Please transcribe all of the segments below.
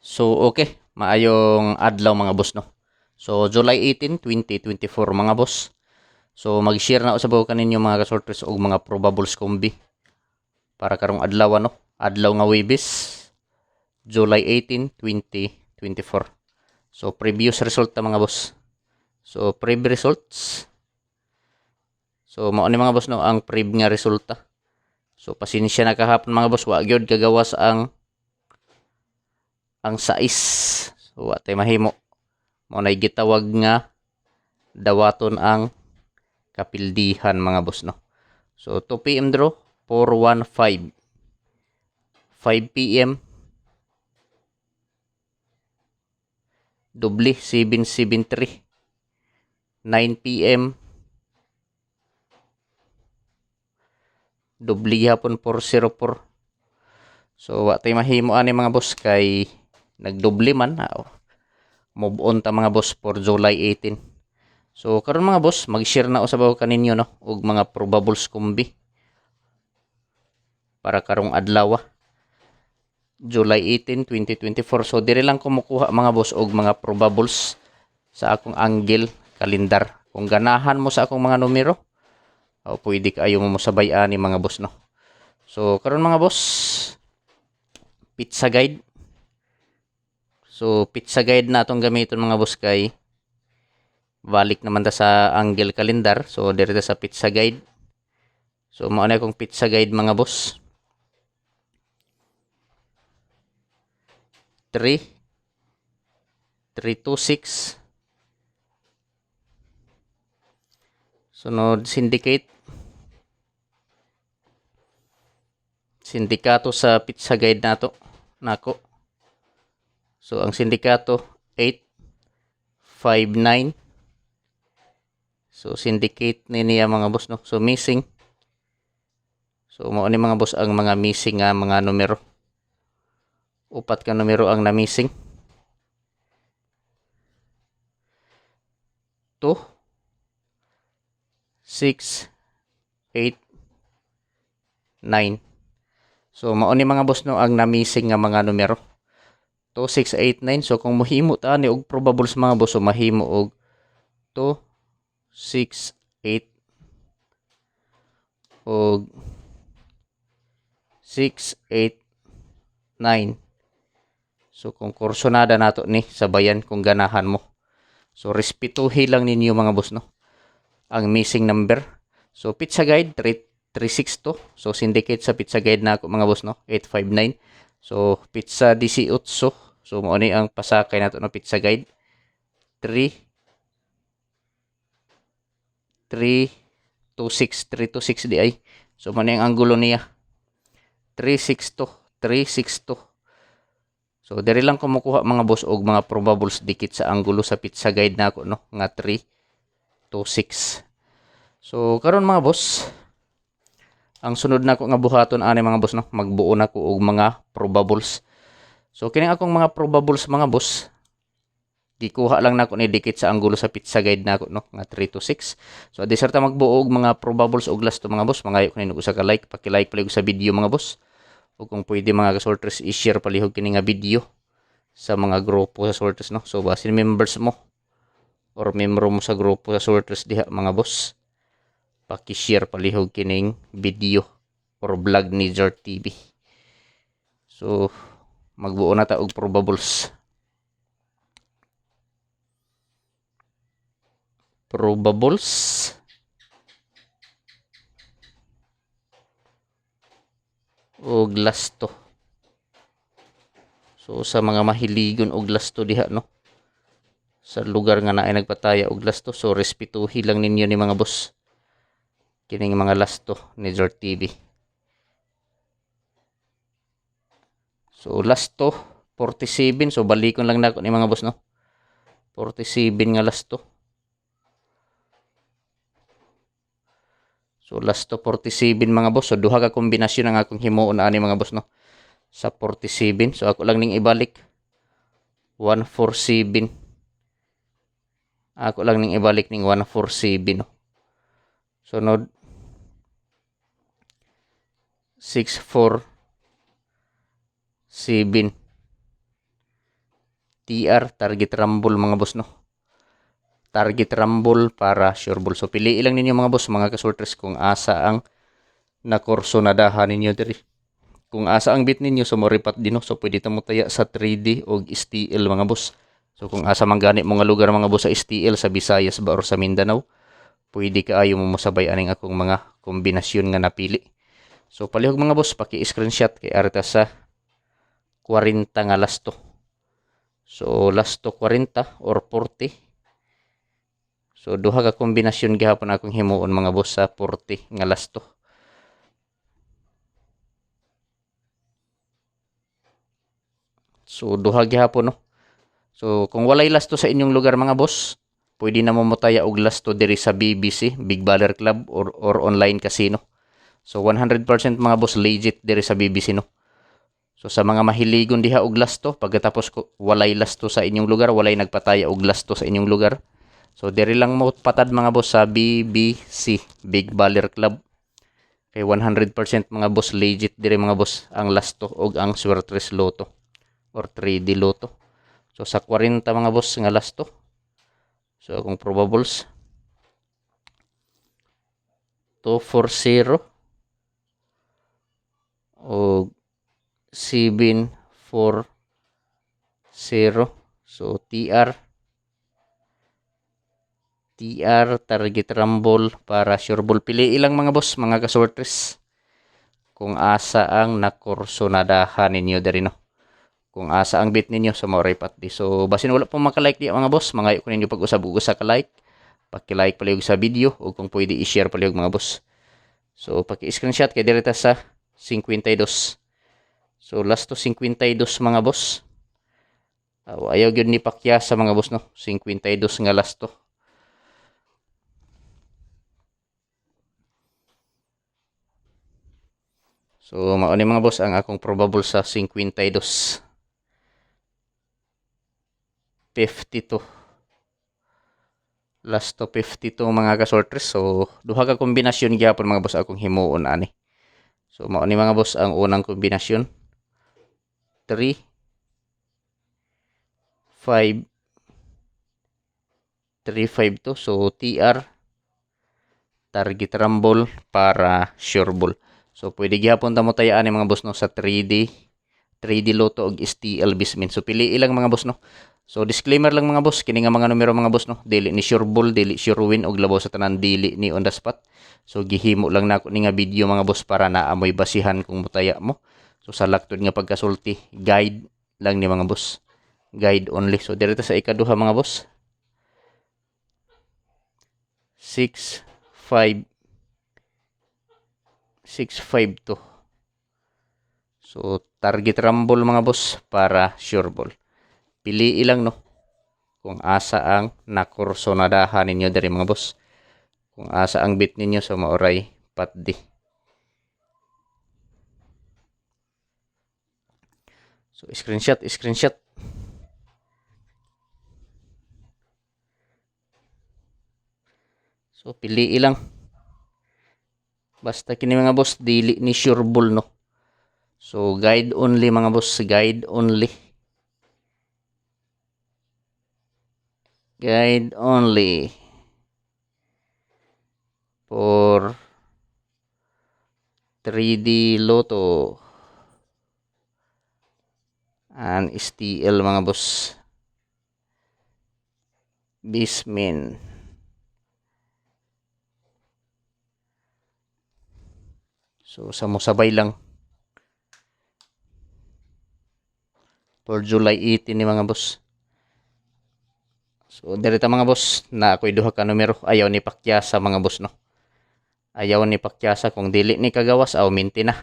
So, okay. Maayong adlaw mga boss, no? So, July 18, 2024 mga boss. So, mag-share na usab ko kaninyo mga kasortres og mga probables kombi para karong adlaw, no? Adlaw nga Webes, July 18, 2024. So, previous resulta mga boss. So, preb results. So, mao ni mga boss, no, ang preb nga resulta. So, pasensya na kahapon mga boss, wa gyud kagawas ang sais. So, wa tay mahimo. Mao nay gitawag nga dawaton ang kapildihan mga boss, no. So 2 PM draw 415, 5 PM doble 773, 9 PM doble hapon 404. So wa tay mahimo ani mga boss kay nagdoble man. Move on ta mga boss for July 18. So karon mga boss, mag-share na usab ako kaninyo, no, og mga probables kombi para karong adlaw, July 18, 2024. So dire lang ko mukuha mga boss og mga probables sa akong angle kalendar. Kung ganahan mo sa akong mga numero, pwede kayo mo sabay ani mga boss, no. So karon mga boss, pizza guide. So pizza guide na atong gamiton mga boss kay balik naman ta sa angle kalendar. So dire ta sa pizza guide. So mao na akong pizza guide mga boss. 3 326. Sunod syndicate. Sindikato sa pizza guide nato nako. So ang sindikato 859. So syndicate ni niya mga boss, no. So missing. So mao ni mga boss ang mga missing nga mga numero. Upat ka numero ang na-missing. 2 6 8 9. So mao ni mga boss, no, ang na-missing nga mga numero. 2 6 8 9. So kung mohimo ta ni og probables mga boss, so mahimo og 2 6 8 og 6 8 9. So kung kursonada nato ni sabayan kung ganahan mo. So respetuhi lang ninyo mga boss, no, ang missing number. So pizza guide 362. So syndicate sa pizza guide na ako mga boss, no, 859. So pizza 18. So mao ni ang pasakay nato no pizza guide 3 326 di ay. So mao ni ang anggulo niya 362 362. So diri lang ko makuha mga boss og mga probables dikit sa anggulo sa pizza guide nako, no, nga 326. So karon mga boss, ang sunod nako nga buhaton ani mga boss, no, magbuo nako og mga probables. So kining akong mga probables mga boss, gikuha lang nako ni dikit sa anggulo sa pizza guide nako, no, nga 326. So deserta magbuo og mga probables og last to mga boss. Mangayo kanin og usa ka like, paki-like palihog sa video mga boss. O kung pwede mga kasorters, i-share palihog kini nga video sa mga grupo sa sorters, no. So basin members mo or membro mo sa grupo sa sorters diha mga boss, paki-share palihog kining video or vlog ni Jart TV. So magbuo na ta og probables. Og last to. So sa mga mahiligon og lasto diha, no, sa lugar nga naay nagpataya og lasto, so respetuhi lang ninyo ni mga boss kining mga lasto ni Jart TV. So lasto 47. So balikon lang nako ni mga boss, no, 47 nga lasto. So lasto 47 mga boss. So duha ka kombinasyon ang akong himuon ani mga boss, no, sa 47. So ako lang ning ibalik 147. Ako lang ning ibalik ning 147, no. Sunod 647. TR, target rumble mga boss, no? Target rumble para sure ball. So piliin lang ninyo mga boss, mga kasorters, kung asa ang nakorsonadahan ninyo diri. Kung asa ang bit ninyo, so moripat din, no? So pwede mo taya sa 3D o STL mga boss. So kung asa man gani mo nga lugar mga boss sa STL, sa Visayas ba or sa Mindanao, pwede kaayo mo mosabay aning akong mga kombinasyon nga napili. So palihog mga boss, paki-screenshot kay arta sa 40 nga lasto. So lasto 40 or 40. So duha ka kombinasyon gihapon akong himuon mga boss sa 40 nga lasto. So duha gihapon, no. So kung walay lasto sa inyong lugar mga boss, pwede na mo motaya og lasto diri sa BBC, Big Baller Club or online casino. So 100% mga boss legit diri sa BBC, no. So sa mga mahiligon diha og lasto, pagkatapos walay lasto sa inyong lugar, walay nagpataya og lasto sa inyong lugar. So diri lang mo patad mga boss sa BBC, Big Baller Club. Kay 100% mga boss legit diri mga boss ang lasto og ang Swertres Lotto or 3D Lotto. So sa 40 mga boss nga lasto. So kung probables 240 o 740. So target rumble para sure ball. Pili ilang mga boss, mga kasortres, kung asa ang nakorsonadahan ninyo diri, no. Kung asa ang bit ninyo sa mga ripat di. So basin wala pong makalike di mga boss, mga ko ninyo pag-usab ug usa ka like, paki-like palihog sa video o kung pwede i-share palihog mga boss. So paki-screenshot kay direta sa 52. So last to 52 mga boss. Ayaw gyud ni pakya sa mga boss, no. 52 nga last to. So mao ni mga boss ang akong probable sa 52. 52. Last to 52 mga kasortres. So duha ka kombinasyon gyapon mga boss akong himuon ani. So mao ni mga boss ang unang kombinasyon. 3 5 352. So TR, target rumble para sure ball. So pwede gyapon ta mo tayaan ni mga boss, no, sa 3D Lotto og STL Bismin. So pili ilang mga boss, no. So disclaimer lang mga boss, kini nga mga numero mga boss, no, dili ni sure ball, dili sure win og labaw sa tanan, dili ni on the spot. So gihimo lang nako ni nga video mga boss para naamoy basihan kung mutaya mo. So sa laktod nga pagkasulti, guide lang ni mga boss. Guide only. So dito sa ikaduha mga boss. 6 5 652. So target rumble mga boss para sure ball. Pili ilang, no, kung asa ang nakorsonadahan ninyo diri mga boss. Kung asa ang bit ninyo sa maoray patdi. So screenshot. So pili ilang. Basta kini mga boss dili ni sure ball, no. So guide only mga boss, guide only. Guide only for 3D Lotto and STL mga boss. Bismin. So sa musabay lang for July 18 ni mga boss. So direta mga boss na ako'y duha ka numero, ayaw ni pakyasa mga boss, no. Ayaw ni pakyasa, kung dili ni kagawas aw minti na.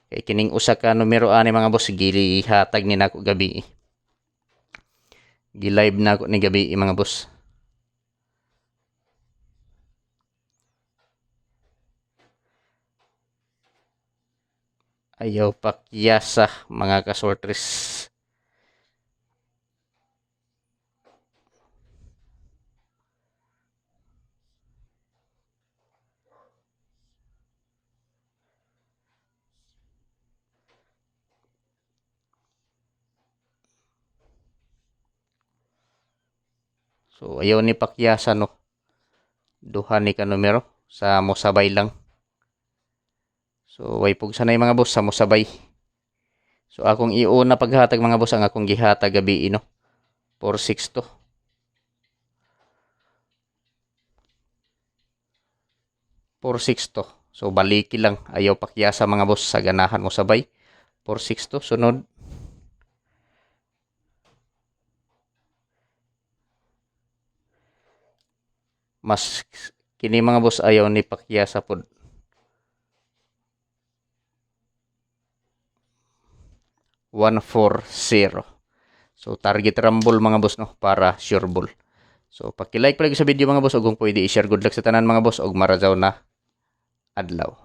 Kay kining usa ka numero ani mga boss gihatag ni nako gabi. Gi-live na ako ni gabi mga boss. Ayaw pakyasa mga kasortres. So ayaw ni pakyasa no. Duha ni ka numero sa mosabay lang. So way pug sanay mga boss sa mosabay. So akong iuna paghatag mga boss ang akong gihatag gabi no. 4-6 to. 4-6 to. So baliki lang. Ayaw pakyasa mga boss sa ganahan mo sabay. 4-6 to. Sunod. Mas kini mga boss ayaw ni pakyasa pod. 1-4-0. So target rumble mga boss no para sure ball. So paki-like palagi sa video mga boss ug kung pwede i-share, good luck sa tanan mga boss ug marajaw na adlaw.